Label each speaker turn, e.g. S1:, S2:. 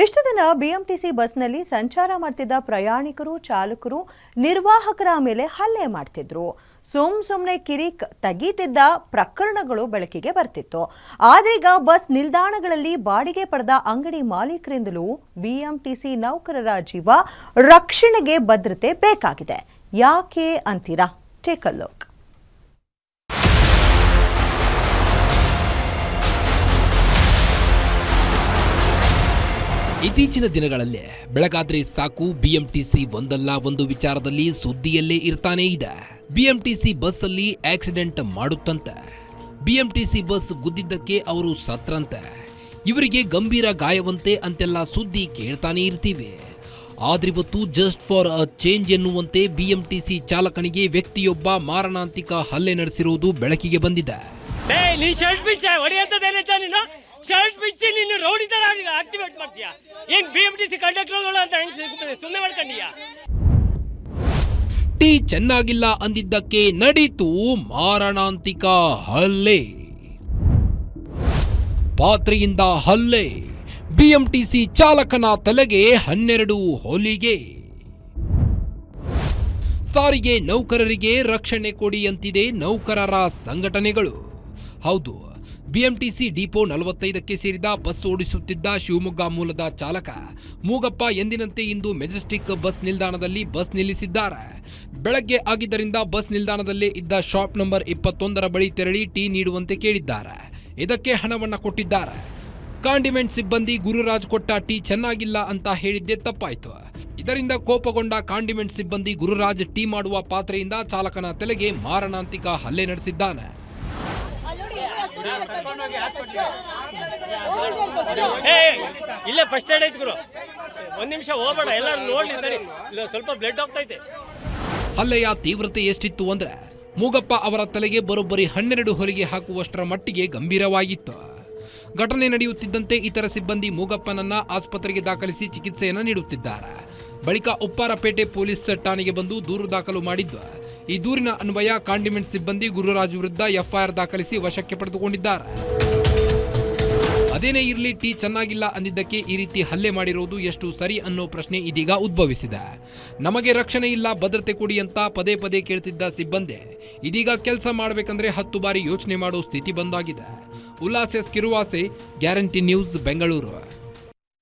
S1: ಎಷ್ಟು ದಿನ ಬಿಎಂಟಿಸಿ ಬಸ್ನಲ್ಲಿ ಸಂಚಾರ ಮಾಡ್ತಿದ್ದ ಪ್ರಯಾಣಿಕರು, ಚಾಲಕರು, ನಿರ್ವಾಹಕರ ಮೇಲೆ ಹಲ್ಲೆ ಮಾಡ್ತಿದ್ರು. ಸುಮ್ಮನೆ ಕಿರಿಕ್ ತೆಗೀತಿದ್ದ ಪ್ರಕರಣಗಳು ಬೆಳಕಿಗೆ ಬರ್ತಿತ್ತು. ಆದ್ರೀಗ ಬಸ್ ನಿಲ್ದಾಣಗಳಲ್ಲಿ ಬಾಡಿಗೆ ಪಡೆದ ಅಂಗಡಿ ಮಾಲೀಕರಿಂದಲೂ ಬಿಎಂಟಿಸಿ ನೌಕರರ ಜೀವ ರಕ್ಷಣೆಗೆ ಭದ್ರತೆ ಬೇಕಾಗಿದೆ. ಯಾಕೆ ಅಂತೀರಾ? Take a look.
S2: ಇತ್ತೀಚಿನ ದಿನಗಳಲ್ಲೇ ಬೆಳಗಾದ್ರೆ ಸಾಕು ಬಿಎಂಟಿಸಿ ಒಂದಲ್ಲ ಒಂದು ವಿಚಾರದಲ್ಲಿ ಸುದ್ದಿಯಲ್ಲೇ ಇರ್ತಾನೇ ಇದೆ. ಬಿಎಂಟಿಸಿ ಬಸ್ ಅಲ್ಲಿ ಆಕ್ಸಿಡೆಂಟ್ ಮಾಡುತ್ತಂತೆ. ಬಿಎಂಟಿಸಿ ಬಸ್ ಗುದ್ದಿದ್ದಕ್ಕೆ ಅವರು ಸತ್ರಂತೆ. ಇವರಿಗೆ ಗಂಭೀರ ಗಾಯವಂತೆ ಅಂತೆಲ್ಲ ಸುದ್ದಿ ಕೇಳ್ತಾನೆ ಇರ್ತೀವಿ. ಆದ್ರಿವತ್ತು ಜಸ್ಟ್ ಫಾರ್ ಅ ಚೇಂಜ್ ಎನ್ನುವಂತೆ ಬಿಎಂಟಿಸಿ ಚಾಲಕನಿಗೆ ವ್ಯಕ್ತಿಯೊಬ್ಬ ಮಾರಣಾಂತಿಕ ಹಲ್ಲೆ ನಡೆಸಿರುವುದು ಬೆಳಕಿಗೆ ಬಂದಿದೆ.
S3: ಶರ್ಟ್ ಬಿಚ್ಚಿ ನೀನು ರೌಡಿ ತರ ಆಕ್ಟಿವೇಟ್ ಮಾಡ್ತೀಯಾ? ಏನ್ ಬಿಎಂಟಿಸಿ ಕಂಡಕ್ಟರ್ಗಳು ಅಂತ ಸುಮ್ಮನೆ ಮಾಡ್ಕೊಂಡಿಯಾ?
S2: ಟೀ ಚೆನ್ನಾಗಿಲ್ಲ ಅಂದಿದ್ದಕ್ಕೆ ನಡೀತು ಮಾರಣಾಂತಿಕ ಹಲ್ಲೆ. ಪಾತ್ರೆಯಿಂದ ಹಲ್ಲೆ. ಬಿಎಂಟಿಸಿ ಚಾಲಕನ ತಲೆಗೆ 12 ಹೊಲಿಗೆ. ಸಾರಿಗೆ ನೌಕರರಿಗೆ ರಕ್ಷಣೆ ಕೊಡಿ ಅಂತಿದೆ ನೌಕರರ ಸಂಘಟನೆಗಳು. ಹೌದು, ಬಿಎಂಟಿಸಿ ಡಿಪೋ 45ಕ್ಕೆ ಸೇರಿದ ಬಸ್ ಓಡಿಸುತ್ತಿದ್ದ ಶಿವಮೊಗ್ಗ ಮೂಲದ ಚಾಲಕ ಮೂಗಪ್ಪ ಎಂದಿನಂತೆ ಇಂದು ಮೆಜೆಸ್ಟಿಕ್ ಬಸ್ ನಿಲ್ದಾಣದಲ್ಲಿ ಬಸ್ ನಿಲ್ಲಿಸಿದ್ದಾರೆ. ಬೆಳಗ್ಗೆ ಆಗಿದ್ದರಿಂದ ಬಸ್ ನಿಲ್ದಾಣದಲ್ಲೇ ಇದ್ದ ಶಾಪ್ ನಂಬರ್ 21ರ ಬಳಿ ತೆರಳಿ ಟೀ ನೀಡುವಂತೆ ಕೇಳಿದ್ದಾರೆ. ಇದಕ್ಕೆ ಹಣವನ್ನ ಕೊಟ್ಟಿದ್ದಾರೆ. ಕಾಂಡಿಮೆಂಟ್ ಸಿಬ್ಬಂದಿ ಗುರುರಾಜ್ ಕೊಟ್ಟ ಟೀ ಚೆನ್ನಾಗಿಲ್ಲ ಅಂತ ಹೇಳಿದ್ದೇ ತಪ್ಪಾಯಿತು. ಇದರಿಂದ ಕೋಪಗೊಂಡ ಕಾಂಡಿಮೆಂಟ್ ಸಿಬ್ಬಂದಿ ಗುರುರಾಜ್ ಟೀ ಮಾಡುವ ಪಾತ್ರೆಯಿಂದ ಚಾಲಕನ ತಲೆಗೆ ಮಾರಣಾಂತಿಕ ಹಲ್ಲೆ ನಡೆಸಿದ್ದಾನೆ.
S3: ಇಲ್ಲೇ ಫಸ್ಟ್ ಏಡ್ ಐತಿ ಗುರು, ಒಂದ್ ನಿಮಿಷ ಹೋಗ್ಬೇಡ, ಎಲ್ಲರೂ ನೋಡ್ಲಿ, ಸ್ವಲ್ಪ ಬ್ಲಡ್ ಹೋಗ್ತೈತೆ.
S2: ಹಲ್ಲೆಯ ತೀವ್ರತೆ ಎಷ್ಟಿತ್ತು ಅಂದ್ರೆ ಮೂಗಪ್ಪ ಅವರ ತಲೆಗೆ ಬರೋಬ್ಬರಿ 12 ಹೊಲಿಗೆ ಹಾಕುವಷ್ಟರ ಮಟ್ಟಿಗೆ ಗಂಭೀರವಾಗಿತ್ತು. ಘಟನೆ ನಡೆಯುತ್ತಿದ್ದಂತೆ ಇತರ ಸಿಬ್ಬಂದಿ ಮೂಗಪ್ಪನನ್ನ ಆಸ್ಪತ್ರೆಗೆ ದಾಖಲಿಸಿ ಚಿಕಿತ್ಸೆಯನ್ನು ನೀಡುತ್ತಿದ್ದಾರೆ. ಬಳಿಕ ಉಪ್ಪಾರಪೇಟೆ ಪೊಲೀಸ್ ಠಾಣೆಗೆ ಬಂದು ದೂರು ದಾಖಲು ಮಾಡಿದ್ದು, ಈ ದೂರಿನ ಅನ್ವಯ ಕಾಂಡಿಮೆಂಟ್ ಸಿಬ್ಬಂದಿ ಗುರುರಾಜ್ ವಿರುದ್ಧ ಎಫ್ಐಆರ್ ದಾಖಲಿಸಿ ವಶಕ್ಕೆ ಪಡೆದುಕೊಂಡಿದ್ದಾರೆ. ಅದೇನೇ ಇರಲಿ, ಟೀ ಚೆನ್ನಾಗಿಲ್ಲ ಅಂದಿದ್ದಕ್ಕೆ ಈ ರೀತಿ ಹಲ್ಲೆ ಮಾಡಿರುವುದು ಎಷ್ಟು ಸರಿ ಅನ್ನೋ ಪ್ರಶ್ನೆ ಇದೀಗ ಉದ್ಭವಿಸಿದೆ. ನಮಗೆ ರಕ್ಷಣೆ ಇಲ್ಲ, ಭದ್ರತೆ ಕೊಡಿ ಅಂತ ಪದೇ ಪದೇ ಕೇಳ್ತಿದ್ದ ಸಿಬ್ಬಂದಿ ಇದೀಗ ಕೆಲಸ ಮಾಡಬೇಕಂದ್ರೆ 10 ಬಾರಿ ಯೋಚನೆ ಮಾಡೋ ಸ್ಥಿತಿ ಬಂದಾಗಿದೆ. ಉಲ್ಲಾಸ್ ಕಿರುವಾಸೆ, ಗ್ಯಾರಂಟಿ ನ್ಯೂಸ್, ಬೆಂಗಳೂರು.